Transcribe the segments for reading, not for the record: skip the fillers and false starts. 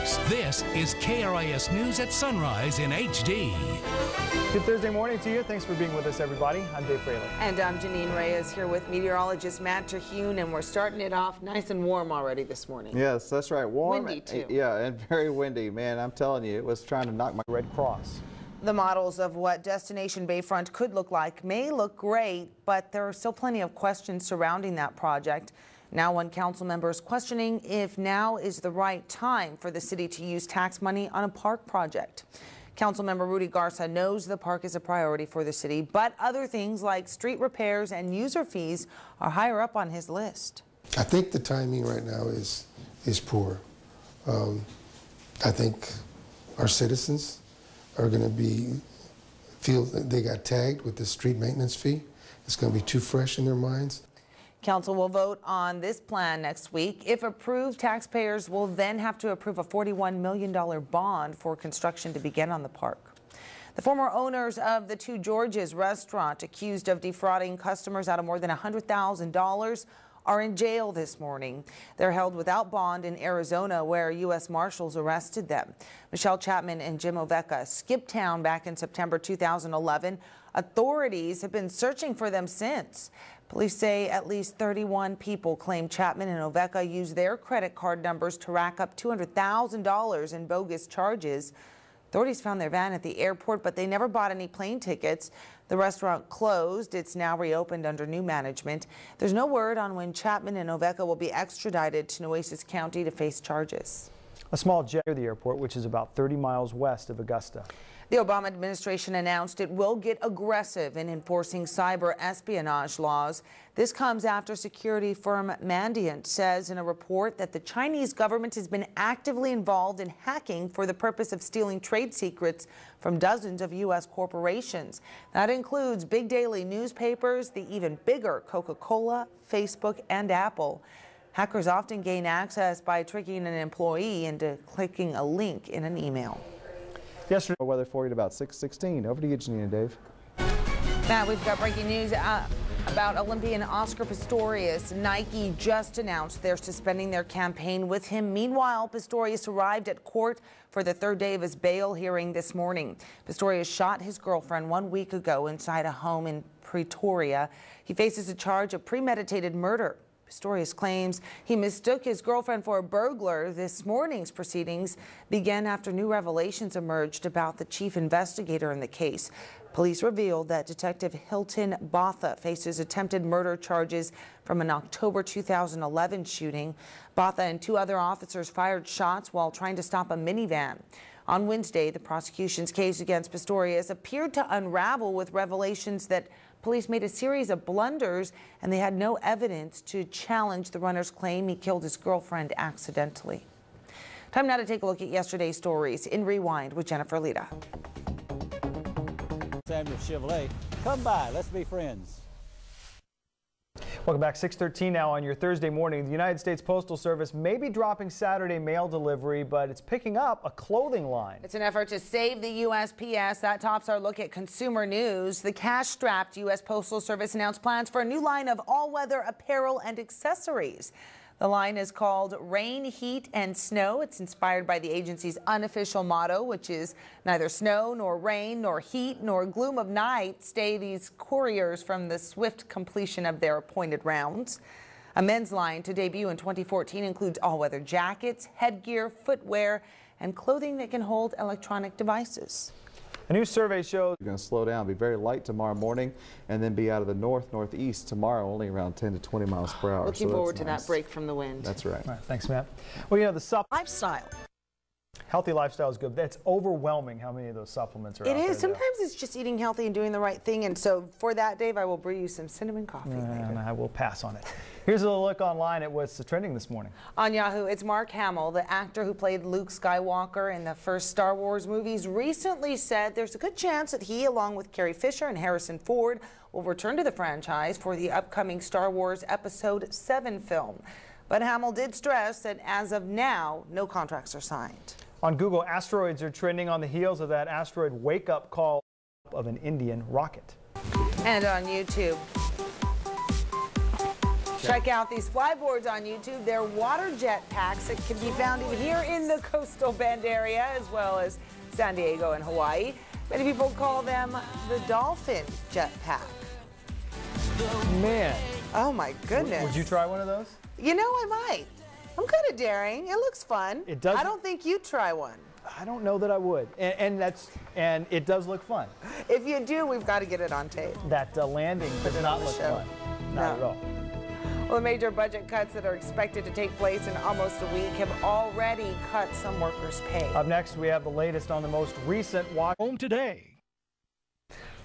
news. This is KRIS News at Sunrise in HD. Good Thursday morning to you. Thanks for being with us, everybody. I'm Dave Froehlich. And I'm Janine Reyes here with meteorologist Matt Terhune, and we're starting it off nice and warm already this morning. Yes, that's right. Warm. Windy, too. Yeah, and very windy. Man, I'm telling you, it was trying to knock my Red Cross. The models of what Destination Bayfront could look like may look great, but there are still plenty of questions surrounding that project. Now one council member is questioning if now is the right time for the city to use tax money on a park project. Councilmember Rudy Garza knows the park is a priority for the city, but other things like street repairs and user fees are higher up on his list. I think the timing right now is poor. I think our citizens are going to feel that they got tagged with the street maintenance fee. It's going to be too fresh in their minds. Council will vote on this plan next week. If approved, taxpayers will then have to approve a $41 million bond for construction to begin on the park. The former owners of the Two Georges restaurant, accused of defrauding customers out of more than $100,000, are in jail this morning. They're held without bond in Arizona, where U.S. Marshals arrested them. Michelle Chapman and Jim Oveka skipped town back in September 2011. Authorities have been searching for them since. Police say at least 31 people claim Chapman and Oveka used their credit card numbers to rack up $200,000 in bogus charges. Authorities found their van at the airport, but they never bought any plane tickets. The restaurant closed. It's now reopened under new management. There's no word on when Chapman and Oveka will be extradited to Nueces County to face charges. A small jet near the airport, which is about 30 miles west of Augusta. The Obama administration announced it will get aggressive in enforcing cyber espionage laws. This comes after security firm Mandiant says in a report that the Chinese government has been actively involved in hacking for the purpose of stealing trade secrets from dozens of U.S. corporations. That includes big daily newspapers, the even bigger Coca-Cola, Facebook, and Apple. Hackers often gain access by tricking an employee into clicking a link in an email. yesterday weather for you at about 6:16. Over to you, Janine and Dave. Matt, we've got breaking news about Olympian Oscar Pistorius. Nike just announced they're suspending their campaign with him. Meanwhile, Pistorius arrived at court for the third day of his bail hearing this morning. Pistorius shot his girlfriend 1 week ago inside a home in Pretoria. He faces a charge of premeditated murder. Pistorius claims he mistook his girlfriend for a burglar. This morning's proceedings began after new revelations emerged about the chief investigator in the case. Police revealed that Detective Hilton Botha faces attempted murder charges from an October 2011 shooting. Botha and two other officers fired shots while trying to stop a minivan. On Wednesday, the prosecution's case against Pistorius appeared to unravel with revelations that police made a series of blunders and they had no evidence to challenge the runner's claim he killed his girlfriend accidentally. Time now to take a look at yesterday's stories in Rewind with Jennifer Lita. Samuel Chevrolet, come by, let's be friends. Welcome back. 6:13 now on your Thursday morning. The United States Postal Service may be dropping Saturday mail delivery, but it's picking up a clothing line. It's an effort to save the USPS. That tops our look at consumer news. The cash-strapped U.S. Postal Service announced plans for a new line of all-weather apparel and accessories. The line is called Rain, Heat, and Snow. It's inspired by the agency's unofficial motto, which is neither snow, nor rain, nor heat, nor gloom of night stay these couriers from the swift completion of their appointed rounds. A men's line to debut in 2014 includes all-weather jackets, headgear, footwear, and clothing that can hold electronic devices. A new survey shows We're going to slow down, be very light tomorrow morning, and then be out of the northeast tomorrow, only around 10 to 20 miles per hour. Looking forward to that break from the wind. That's right. All right, thanks, Matt. Well, you know, the lifestyle. healthy lifestyle is good. That's overwhelming how many of those supplements are out there. It is. Sometimes it's just eating healthy and doing the right thing. And so for that, Dave, I will brew you some cinnamon coffee later. And I will pass on it. Here's a look online at what's trending this morning. On Yahoo, it's Mark Hamill, the actor who played Luke Skywalker in the first Star Wars movies, recently said there's a good chance that he, along with Carrie Fisher and Harrison Ford, will return to the franchise for the upcoming Star Wars Episode 7 film. But Hamill did stress that as of now, no contracts are signed. On Google, asteroids are trending on the heels of that asteroid wake-up call of an Indian rocket. And on YouTube, Check out these flyboards on YouTube. They're water jet packs that can be found here in the coastal Bend area, as well as San Diego and Hawaii. Many people call them the dolphin jet pack. Man. Oh my goodness. Would you try one of those? You know, I might. I'm kind of daring. It looks fun. It does. I don't think you'd try one. I don't know that I would. And it does look fun. If you do, we've got to get it on tape. That landing does not look fun. Not at all. Well, the major budget cuts that are expected to take place in almost a week have already cut some workers' pay. Up next, we have the latest on the most recent Home Today.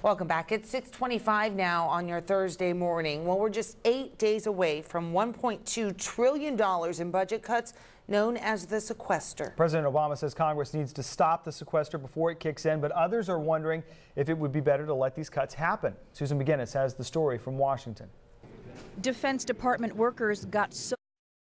Welcome back. It's 6:25 now on your Thursday morning. Well, we're just 8 days away from $1.2 trillion in budget cuts known as the sequester. President Obama says Congress needs to stop the sequester before it kicks in, but others are wondering if it would be better to let these cuts happen. Susan McGinnis has the story from Washington. Defense Department workers got so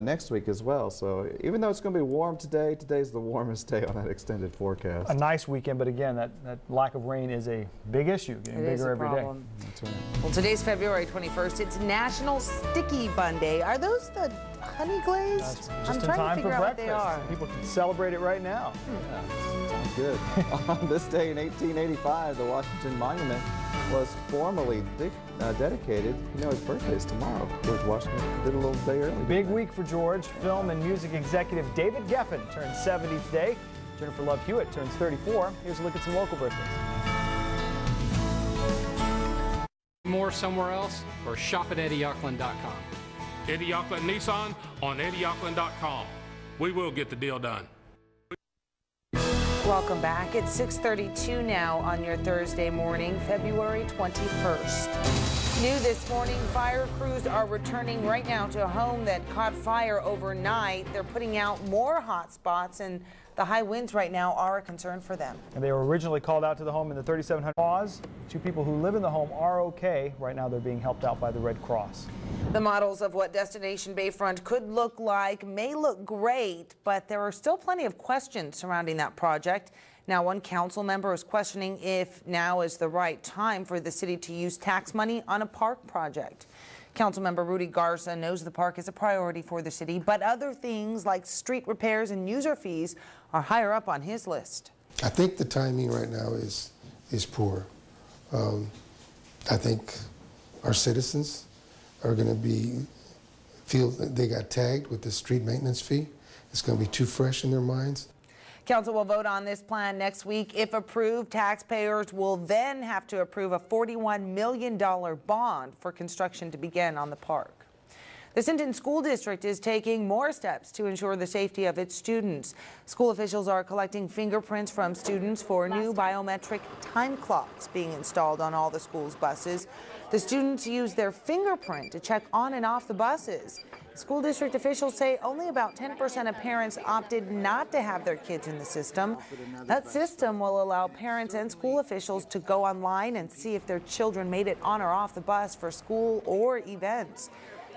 next week as well, so even though it's going to be warm today, today's the warmest day on that extended forecast. A nice weekend, but again, that lack of rain is a big issue, getting bigger every day. That's right. Well, today's February 21st. It's National Sticky Bun Day. Are those the honey glazed? Just in time for breakfast. People can celebrate it right now. Yeah, sounds good. On this day in 1885, the Washington Monument was formally dedicated. You know, his birthday is tomorrow. George Washington did a little day early. Big week for George. Film and music executive David Geffen turns 70 today. Jennifer Love Hewitt turns 34. Here's a look at some local birthdays. More somewhere else, or shop at EddieAuckland.com. Eddie Auckland Nissan on EddieAuckland.com. We will get the deal done. Welcome back. It's 6:32 now on your Thursday morning, February 21st. New this morning, fire crews are returning right now to a home that caught fire overnight. They're putting out more hot spots, and the high winds right now are a concern for them. And they were originally called out to the home in the 3700 cause. 2 people who live in the home are okay. Right now they're being helped out by the Red Cross. The models of what Destination Bayfront could look like may look great, but there are still plenty of questions surrounding that project. Now, one council member is questioning if now is the right time for the city to use tax money on a park project. Councilmember Rudy Garza knows the park is a priority for the city, but other things like street repairs and user fees are higher up on his list. I think the timing right now is poor. I think our citizens are going to feel that they got tagged with the street maintenance fee. It's going to be too fresh in their minds. Council will vote on this plan next week. If approved, taxpayers will then have to approve a $41 million bond for construction to begin on the park. The Sinton School District is taking more steps to ensure the safety of its students. School officials are collecting fingerprints from students for new biometric time clocks being installed on all the school's buses. The students use their fingerprint to check on and off the buses. School district officials say only about 10% of parents opted not to have their kids in the system. That system will allow parents and school officials to go online and see if their children made it on or off the bus for school or events.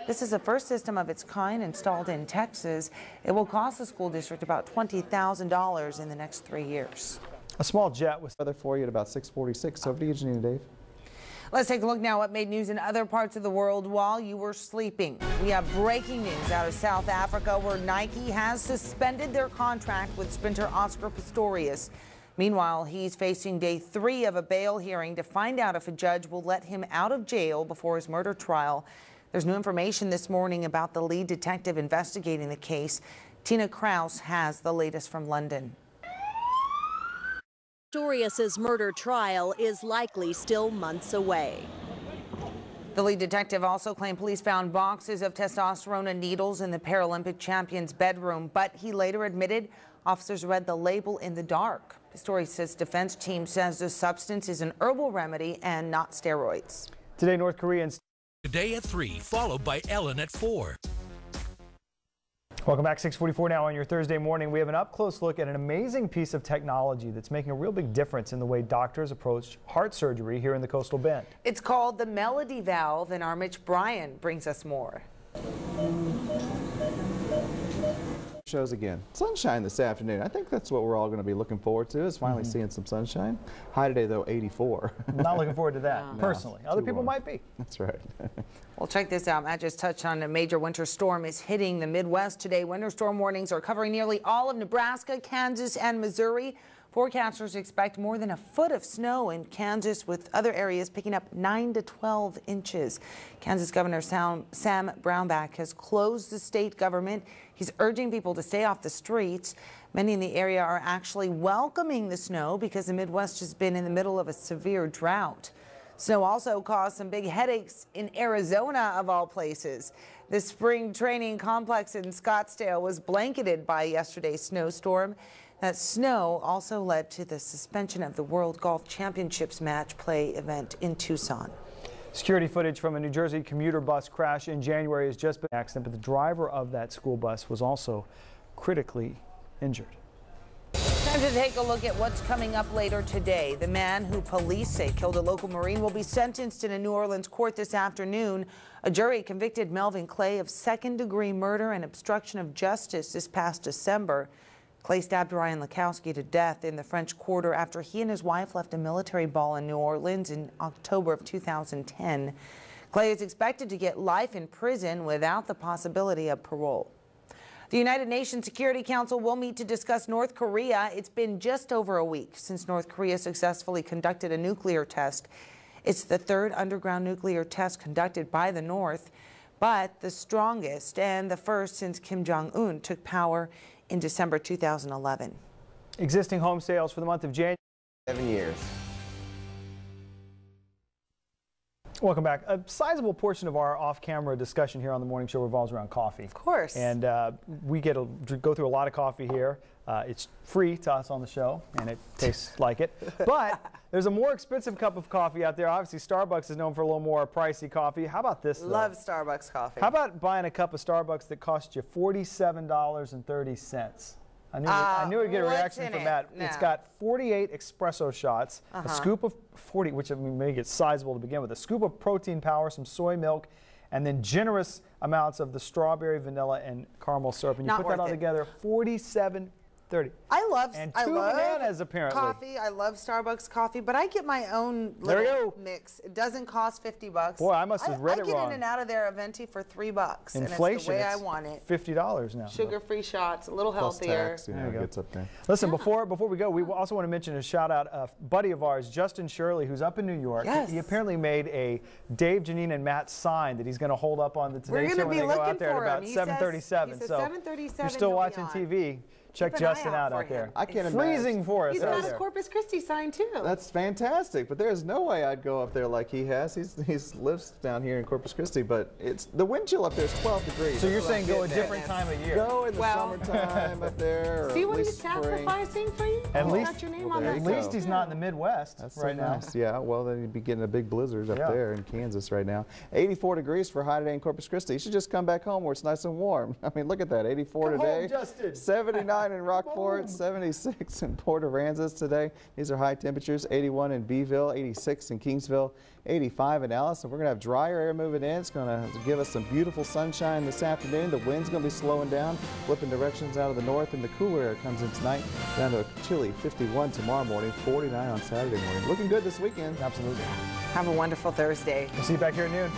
This is the first system of its kind installed in Texas. It will cost the school district about $20,000 in the next 3 years. A small jet was Weather for you at about 6:46. Over to you, Janine and Dave. Let's take a look now what made news in other parts of the world while you were sleeping. We have breaking news out of South Africa where Nike has suspended their contract with sprinter Oscar Pistorius. Meanwhile, he's facing day 3 of a bail hearing to find out if a judge will let him out of jail before his murder trial. There's new information this morning about the lead detective investigating the case. Tina Kraus has the latest from London. Pistorius's murder trial is likely still months away. The lead detective also claimed police found boxes of testosterone and needles in the Paralympic champion's bedroom, but he later admitted officers read the label in the dark. Pistorius's defense team says the substance is an herbal remedy and not steroids. Today, North Koreans. Today at 3, followed by Ellen at 4. Welcome back. 6:44 now on your Thursday morning. We have an up-close look at an amazing piece of technology that's making a real big difference in the way doctors approach heart surgery here in the coastal Bend. It's called the Melody Valve, and our Mitch Bryan brings us more. shows again. Sunshine this afternoon. I think that's what we're all going to be looking forward to, is finally seeing some sunshine. High today, though, 84. Not looking forward to that, personally. Other people might be. That's right. Well, check this out. Matt just touched on a major winter storm is hitting the Midwest today. Winter storm warnings are covering nearly all of Nebraska, Kansas, and Missouri. Forecasters expect more than a foot of snow in Kansas, with other areas picking up 9 to 12 inches. Kansas Governor Sam Brownback has closed the state government. He's urging people to stay off the streets. Many in the area are actually welcoming the snow because the Midwest has been in the middle of a severe drought. Snow also caused some big headaches in Arizona, of all places. The spring training complex in Scottsdale was blanketed by yesterday's snowstorm. That snow also led to the suspension of the World Golf Championships match play event in Tucson. Security footage from a New Jersey commuter bus crash in January has just been an accident, but the driver of that school bus was also critically injured. Time to take a look at what's coming up later today. The man who police say killed a local Marine will be sentenced in a New Orleans court this afternoon. A jury convicted Melvin Clay of second-degree murder and obstruction of justice this past December. Clay stabbed Ryan Lakowski to death in the French Quarter after he and his wife left a military ball in New Orleans in October of 2010. Clay is expected to get life in prison without the possibility of parole. The United Nations Security Council will meet to discuss North Korea. It's been just over a week since North Korea successfully conducted a nuclear test. It's the third underground nuclear test conducted by the North, but the strongest and the first since Kim Jong-un took power in December 2011. Existing home sales for the month of January. 7 years. Welcome back. A sizable portion of our off-camera discussion here on the morning show revolves around coffee. Of course. And we get to go through a lot of coffee here. It's free to us on the show, and it tastes like it. But there's a more expensive cup of coffee out there. Obviously, Starbucks is known for a little more pricey coffee. How about this, though? Love Starbucks coffee. How about buying a cup of Starbucks that costs you $47.30? I knew I'd get a reaction from that. No. It's got 48 espresso shots, a scoop of 40, which I mean, make it sizable to begin with, a scoop of protein power, some soy milk, and then generous amounts of the strawberry, vanilla, and caramel syrup. And you put that all together, $47.30. I love bananas, apparently. Coffee. I love Starbucks coffee, but I get my own little mix. It doesn't cost $50. Boy, I must have read it wrong. I get in and out of there a venti for $3, Inflation, and it's the way I want it. $50 now. Sugar-free shots, a little healthier. Tax, you know, it gets up there. Listen, before we go, we also want to mention a shout out a buddy of ours, Justin Shirley, who's up in New York. Yes. He apparently made a Dave, Janine, and Matt sign that he's going to hold up on the Today Show when they go out there at about 7:37. So if you're still watching TV, check Justin out there. I can't freezing for us. He's got a Corpus Christi sign too. That's fantastic, but there's no way I'd go up there like he has. He lives down here in Corpus Christi, but it's the wind chill up there is 12 degrees. So you're saying go a different time of year? Go in the summertime up there. Or see what he's sacrificing for you? At least, got your name on that. At least he's not in the Midwest right now. Nice. Yeah, well then you'd be getting a big blizzard up there in Kansas right now. 84 degrees for high today in Corpus Christi. You should just come back home where it's nice and warm. I mean, look at that, 84 today. 79 in Rockport. 76 in Port Aransas today. These are high temperatures. 81 in Beeville, 86 in Kingsville, 85 in Alice. And we're going to have drier air moving in. It's going to give us some beautiful sunshine this afternoon. The wind's going to be slowing down, flipping directions out of the north, and the cooler air comes in tonight down to a chilly 51 tomorrow morning, 49 on Saturday morning. Looking good this weekend. Absolutely. Have a wonderful Thursday. We'll see you back here at noon.